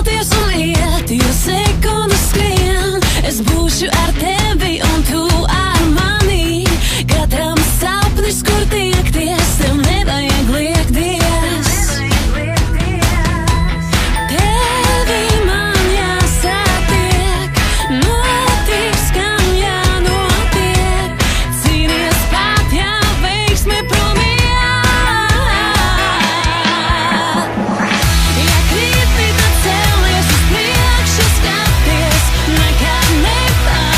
celties un iet, jo sekundes skrien. Es būšu ar tevi un tu ar mani. Katram sapnis, kur tiekties, tev nevajag liekties. Tevi man jāsatiek, notiks, kam jānotiek. Cīnies pat, ja veiksmi prom iet. Ja krīti, tad cēlies uz priekšu, skaties, nekad nepādodies.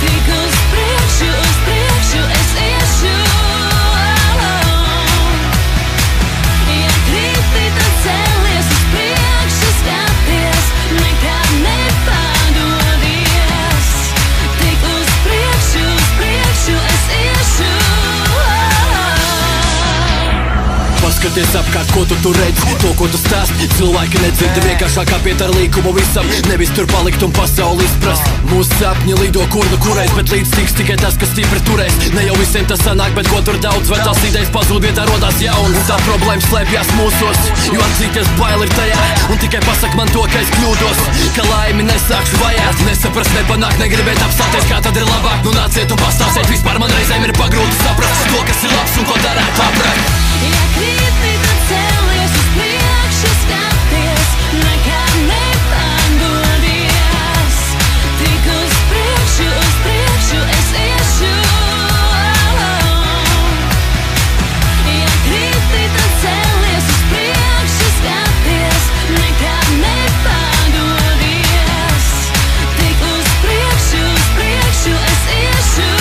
Tik uz priekšu es iešu. Ja krīti, tad cēlies uz priekšu, skaties, nekad nepādodies. Tik uz priekšu es iešu. Paskaties apkārt, ko tu tur redzi, to, ko tu stāsti. Cilvēki nedzird, vienkāršākā piet ar līkumu visam. Nevis tur palikt un pasauli izprast. Mūsu sapņi lido kur nu kurais, bet līdz tiks tikai tas, kas stipri turēs. Ne jau visiem tas sanāk, bet ko tur daudz, vecās idejas pazūd, vietā rodās jaunas. Un tā problēma slēpjas mūsos, jo atzīties bail ir tajā. Un tikai pasak man to, ka es kļūdos, ka laimi nesākšu vajāt. Nesaprast, nepanākt, negribēt apstāties, kā tad ir labāk. Nu nāciet un pastāstiet, vispār man reizēm ir pagrūti saprast to, kas ir labs un ko darēt labāk. Ja krīti, tad cēlies uz priekšu, skaties, nekad nepādodies. Tik uz priekšu es iešu. Ja krīti, tad cēlies uz priekšu, skaties, nekad nepādodies. Tik uz priekšu es iešu.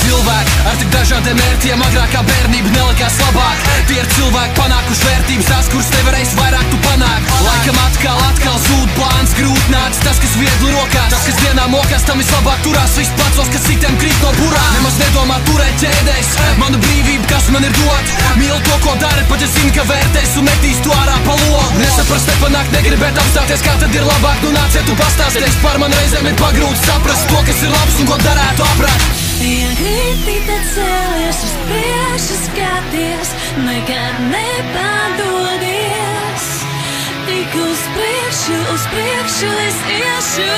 Cilvēki ar tik dažādiem mērķiem agrākā bērnība nelikās labāk. Tie ir cilvēki panākuši vērtības, tās, kuras nevarēs vairāk tu panākt. Laikam atkal zūd plāns, grūt nāc tas, kas viegli rokās. Tas, kas dienā mokās, tam vislabāk turās. Viss plecos, kas citiem krīt no burā. Nemaz nedomā turēt ķēdēs, manu brīvību, kas man ir dot. Mīl to, ko dari, pat ja zini, ka vērtēs un metīs to ārā pa logu. Nesaprast, nepanākt, negribēt apstāties, kā tad ir labāk. Nu nāciet un pastāsties, par man reizēm ir pagrūti saprast to, kas ir labs un ko darētu aprat. Ja krīti, tad cēlies uz priekšu, skaties, nekad nepādodies. Tik uz priekšu es iešu.